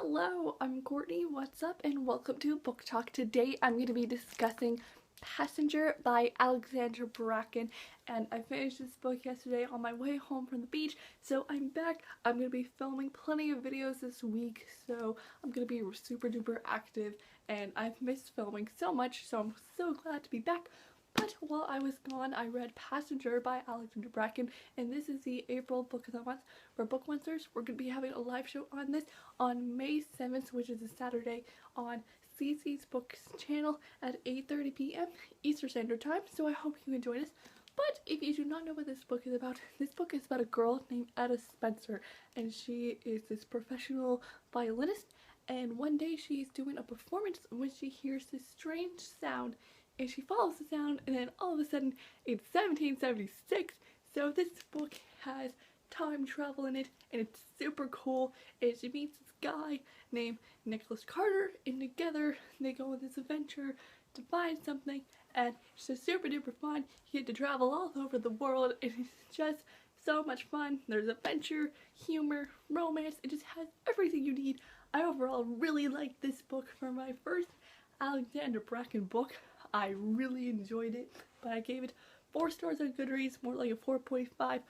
Hello, I'm Courtney, what's up, and welcome to Book Talk. Today I'm going to be discussing Passenger by Alexandra Bracken, and I finished this book yesterday on my way home from the beach, so I'm back. I'm going to be filming plenty of videos this week, so I'm going to be super duper active, and I've missed filming so much, so I'm so glad to be back. But while I was gone, I read Passenger by Alexandra Bracken, and this is the April book of the month for BookOncers. We're going to be having a live show on this on May 7th, which is a Saturday, on Cece's Books channel at 8:30 p.m. Eastern Standard Time, so I hope you can join us. But if you do not know what this book is about a girl named Etta Spencer, and she is this professional violinist, and one day she's doing a performance when she hears this strange sound, and she follows the sound, and then all of a sudden it's 1776, so this book has time travel in it, and it's super cool, and she meets this guy named Nicholas Carter, and together they go on this adventure to find something, and it's just super duper fun. You get to travel all over the world, and it's just so much fun. There's adventure, humor, romance, it just has everything you need. I overall really like this book for my first Alexandra Bracken book. I really enjoyed it, but I gave it 4 stars on GOODREADS, more like a 4.5,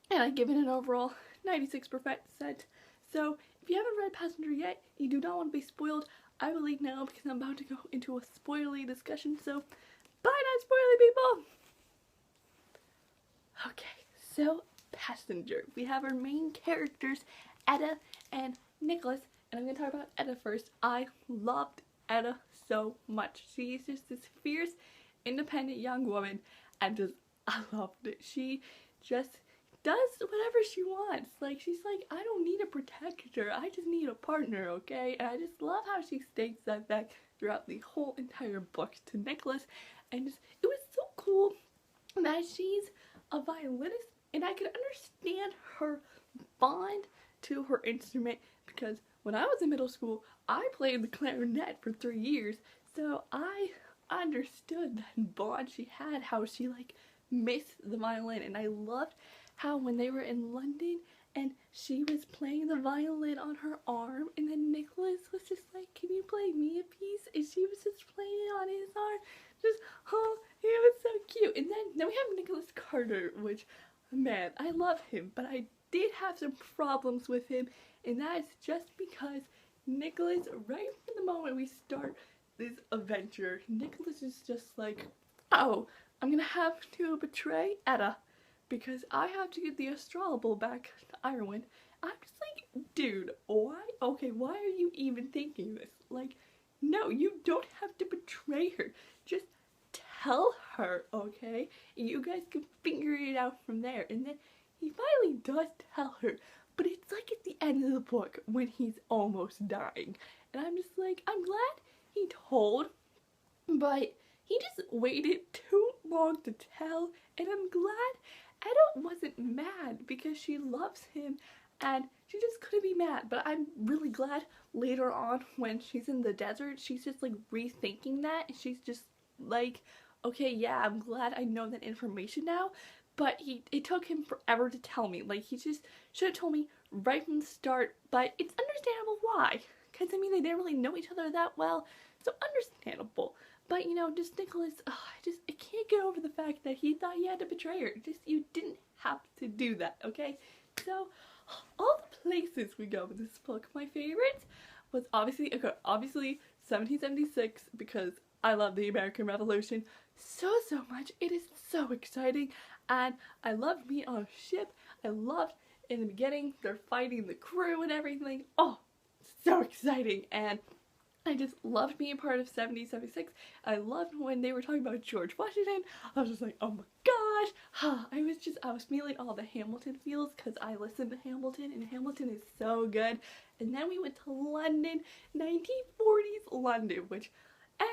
and I give it an overall 96%. So if you haven't read Passenger yet, you do not want to be spoiled, I will leave now because I'm about to go into a spoilery discussion, so bye not spoilery people! Okay, so Passenger. We have our main characters, Etta and Nicholas, and I'm going to talk about Etta first. I loved Etta so much. She's just this fierce, independent young woman, and I loved it. She just does whatever she wants. Like, she's like, I don't need a protector, I just need a partner, okay? And I just love how she states that back throughout the whole entire book to Nicholas, and just, it was so cool that she's a violinist, and I could understand her bond to her instrument, because when I was in middle school, I played the clarinet for 3 years, so I understood that bond she had, how she like missed the violin, and I loved how when they were in London and she was playing the violin on her arm, and then Nicholas was just like, can you play me a piece? And she was just playing it on his arm. Just, oh, he was so cute. And then we have Nicholas Carter, which, man, I love him, but I did have some problems with him, and that is just because Nicholas, right from the moment we start this adventure, Nicholas is just like, oh, I'm gonna have to betray Etta because I have to get the astrolabe back to Ireland. I'm just like, dude, why? Okay, why are you even thinking this? Like, no, you don't have to betray her. Just tell her, okay? And you guys can figure it out from there. And then he finally does tell her, but it's like at the end of the book when he's almost dying. And I'm just like, I'm glad he told, but he just waited too long to tell, and I'm glad Etta wasn't mad because she loves him and she just couldn't be mad. But I'm really glad later on when she's in the desert, she's just like rethinking that, and she's just like, okay, yeah, I'm glad I know that information now, but it took him forever to tell me. Like, he just should have told me right from the start, but it's understandable why, because I mean, they didn't really know each other that well, so understandable. But, you know, just Nicholas, I can't get over the fact that he thought he had to betray her. Just, you didn't have to do that, okay? So, all the places we go in this book, my favorite was obviously 1776, because I love the American Revolution so much. It is so exciting, and I loved being on a ship. I loved, in the beginning, they're fighting the crew and everything. Oh, so exciting, and I just loved being part of 1776. I loved when they were talking about George Washington. I was just like, oh my gosh. I was feeling all the Hamilton feels because I listened to Hamilton, and Hamilton is so good. And then we went to London, 1940s London, which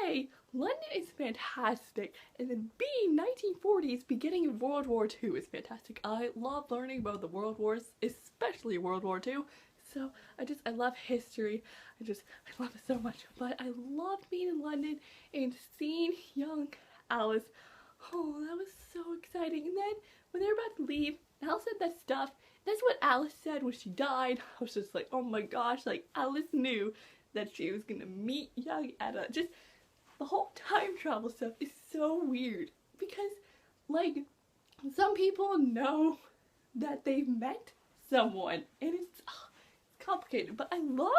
A, London is fantastic, and then B, 1940s, beginning of World War II is fantastic. I love learning about the World Wars, especially World War II. So I love history. I love it so much. But I loved being in London and seeing young Alice. Oh, that was so exciting. And then when they were about to leave, Alice said that stuff, that's what Alice said when she died. I was just like, oh my gosh, like Alice knew that she was gonna meet young Etta. Just the whole time travel stuff is so weird because like some people know that they've met someone and it's complicated, but I love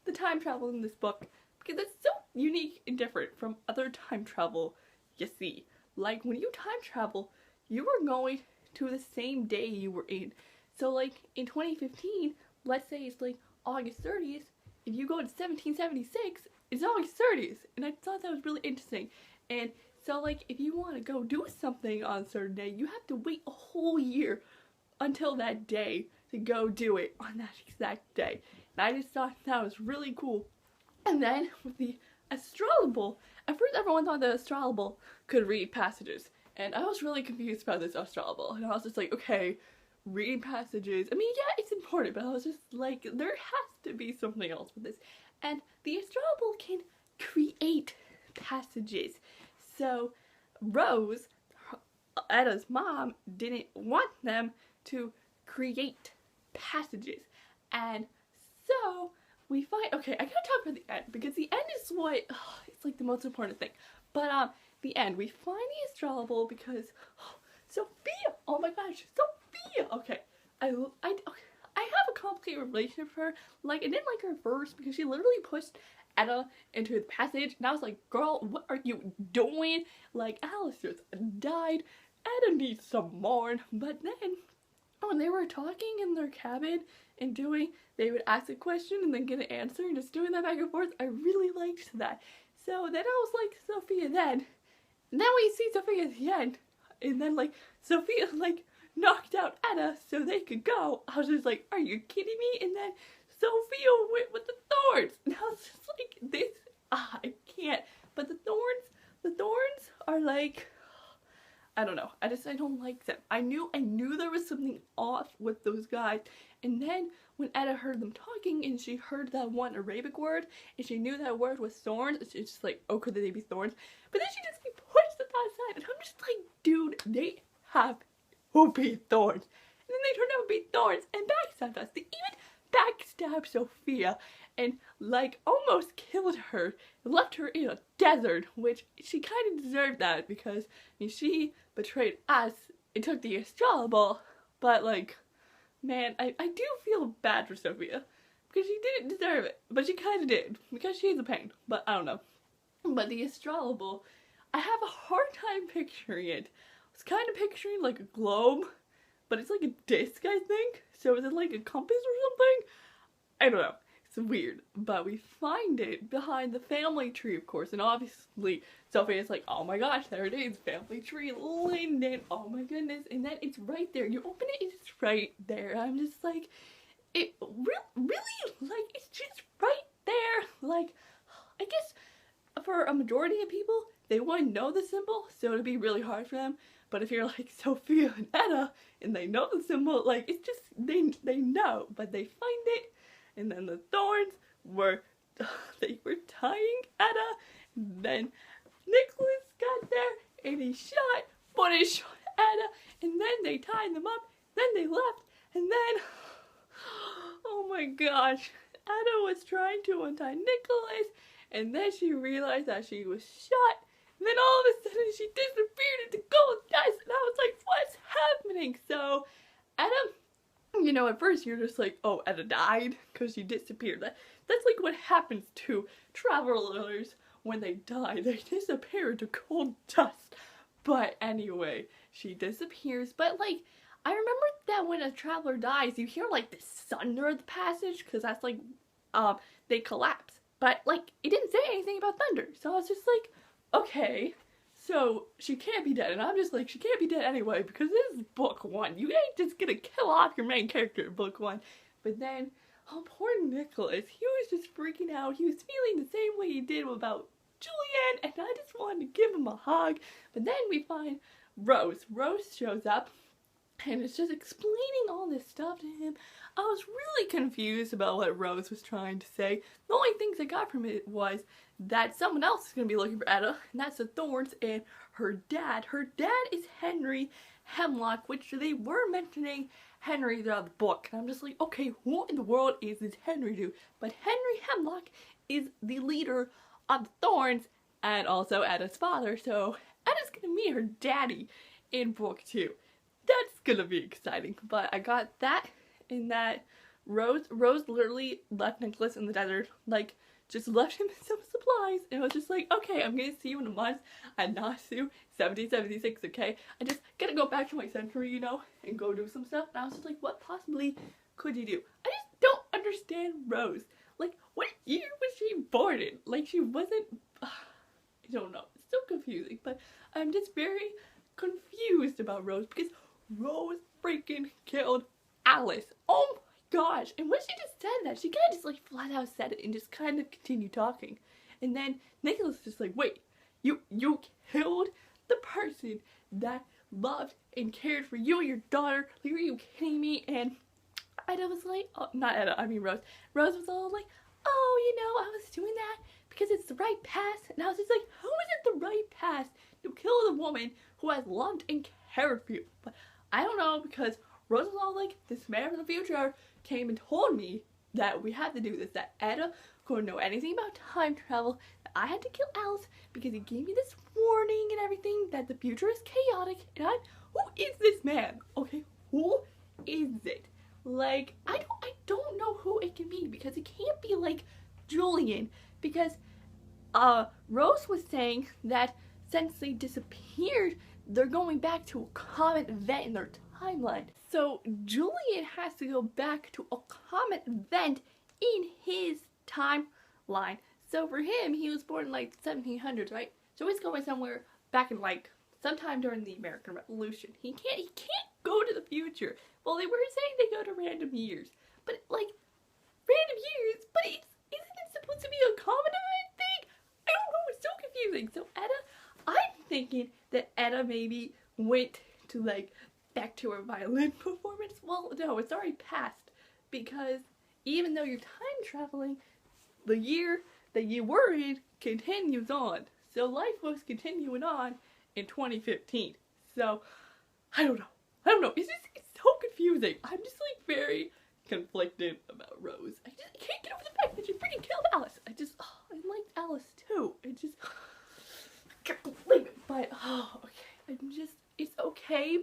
the time travel in this book because it's so unique and different from other time travel you see. Like when you time travel, you are going to the same day you were in. So like in 2015, let's say it's like August 30th, if you go to 1776, it's August 30th, and I thought that was really interesting. And so like if you want to go do something on a certain day, you have to wait a whole year until that day to go do it on that exact day. And I just thought that was really cool. And then with the astrolable, at first everyone thought the astrolable could read passages, and I was really confused about this astrolable, and I was just like, okay, reading passages, I mean, yeah, it's important, but I was just like, there has to be something else with this. And the astrolable can create passages. So Rose, Etta's mom, didn't want them to create passages, and so we find, okay, I gotta talk about the end, because the end is what, it's like the most important thing. But the end, we find the astrolable because Sophia, oh my gosh, Sophia, okay, I have a complicated relationship with her. Like, I didn't like her first because she literally pushed Etta into the passage, and I was like, girl, what are you doing? Like, Alice just died, Etta needs some mourn. But then when they were talking in their cabin and they would ask a question and then get an answer and just doing that back and forth, I really liked that. So then I was like, Sophia, then we see Sophia at the end, and then like Sophia like knocked out Etta so they could go. I was just like, are you kidding me? And then Sophia went with the thorns, and I was just like, this, I can't. But the thorns are like, I don't know, I don't like them. I knew there was something off with those guys, and then when Etta heard them talking and she heard that one Arabic word and she knew that word was thorns, it's just like, oh, could they be thorns? But then she just pushed it aside, and I'm just like, dude, they have to be thorns. And then they turned out to be thorns and backstabbed us. They even backstabbed Sophia and like almost killed her and left her in a desert, which she kind of deserved that because I mean, she betrayed us and took the astrolable. But like, man, I do feel bad for Sophia because she didn't deserve it, but she kind of did because she's a pain. But I don't know. But the astrolable, I have a hard time picturing it. I was kind of picturing like a globe, but it's like a disc, I think. So is it like a compass or something? I don't know. It's weird. But we find it behind the family tree, of course. And obviously, Sophia's like, oh my gosh, there it is. Family tree, Linden. Oh my goodness. And then it's right there. You open it, it's right there. I'm just like, it really, like, it's just right there. Like, I guess for a majority of people, they wouldn't know the symbol, so it'd be really hard for them. But if you're like Sophia and Etta, and they know the symbol, like, it's just, they know, but they find it, and then the thorns were, they were tying Etta, and then Nicholas got there, and he shot Etta, and then they tied them up, then they left, and then, oh my gosh, Etta was trying to untie Nicholas, and then she realized that she was shot. And then all of a sudden she disappeared into gold dust, and I was like, what's happening? So Etta, you know, at first you're just like, oh, Etta died because she disappeared. That's like what happens to travelers when they die. They disappear into gold dust. But anyway, she disappears. But like, I remember that when a traveler dies, you hear like the thunder of the passage, because that's like, they collapse. But like, it didn't say anything about thunder. So I was just like, okay, so she can't be dead, and I'm just like, she can't be dead anyway, because this is book one. You ain't just gonna kill off your main character in book one. But then, oh, poor Nicholas, he was just freaking out. He was feeling the same way he did about Julian, and I just wanted to give him a hug. But then we find Rose. Rose shows up, and it's just explaining all this stuff to him. I was really confused about what Rose was trying to say. The only things I got from it was that someone else is going to be looking for Etta, and that's the Thorns and her dad. Her dad is Henry. Hemlock, which they were mentioning Henry throughout the book. And I'm just like, okay, what in the world is this Henry do? But Henry Hemlock is the leader of the Thorns and also Eda's father. So Eda's gonna meet her daddy in book 2. That's gonna be exciting. But I got that in that Rose literally left Nicholas in the desert, like, just left him some supplies, and was just like, okay, I'm gonna see you in a month at Nasu 1776, okay? I just gotta go back to my century, you know, and go do some stuff. And I was just like, what possibly could you do? I just don't understand Rose. Like, what year was she born in? Like, she wasn't, I don't know, it's so confusing, but I'm just very confused about Rose, because Rose freaking killed Alice. Oh my gosh. And when she just said that, she kind of just like flat out said it and just kind of continued talking. And then Nicholas just like, wait, you killed the person that loved and cared for you and your daughter? Like, are you kidding me? And Eda was like, oh, not Eda, I mean Rose. Rose was all like, oh, you know, I was doing that because it's the right path. And I was just like, how is it the right path to kill the woman who has loved and cared for you? But I don't know, because Rose was all like, this man from the future came and told me that we had to do this, that Eda couldn't know anything about time travel, that I had to kill Alice because he gave me this warning and everything, that the future is chaotic. And who is this man? Okay, who is it? Like, I don't know who it can be, because it can't be like Julian, because Rose was saying that since they disappeared, they're going back to a comet event in their timeline. So Julian has to go back to a comet event in his timeline. So for him, he was born in like 1700s, right? So he's going somewhere back in like sometime during the American Revolution. He can't go to the future. Well, they were saying they go to random years, but like random years, but isn't it supposed to be a comet event thing? I don't know. It's so confusing. So Eda, I'm thinking that Eda maybe went to like back to her violin performance. Well, no, it's already passed, because even though you're time traveling, the year that you were in continues on. So life was continuing on in 2015. So I don't know. It's so confusing. I'm just like very conflicted about Rose. I just can't get over the fact that she freaking killed Alice. I liked Alice too. I just can't believe it. But okay, it's okay,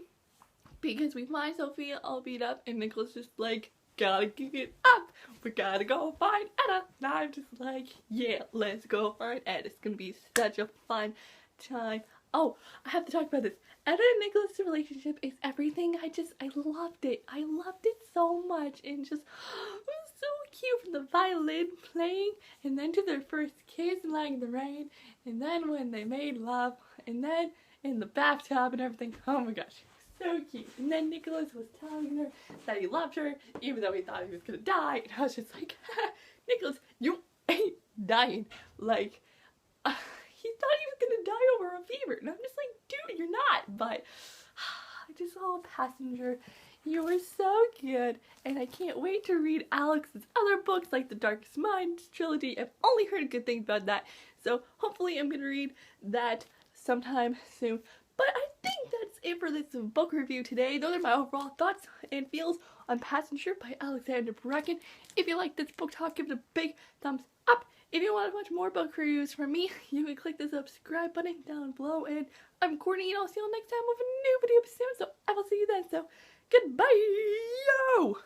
because we find Sophia all beat up, and Nicholas just like, gotta get it up. We gotta go find Eda. And I'm just like, yeah, let's go find Eda. It's gonna be such a fun time. Oh, I have to talk about this. Eda and Nicholas' relationship is everything. I loved it. I loved it so much. And just, it was so cute, from the violin playing, and then to their first kiss and lying in the rain, and then when they made love, and then in the bathtub and everything. Oh my gosh. So cute. And then Nicholas was telling her that he loved her, even though he thought he was gonna die. And I was just like, Nicholas, you ain't dying. Like, he thought he was gonna die over a fever. And I'm just like, dude, you're not. But Passenger, you were so good. And I can't wait to read Alex's other books, like the Darkest Minds trilogy. I've only heard good things about that. So hopefully I'm gonna read that sometime soon. But I think that's it for this book review today. Those are my overall thoughts and feels on Passenger by Alexandra Bracken. If you like this book talk, give it a big thumbs up. If you want to watch more book reviews from me, you can click the subscribe button down below. And I'm Courtney, and I'll see you all next time with a new video soon. So I will see you then. So goodbye. Yo!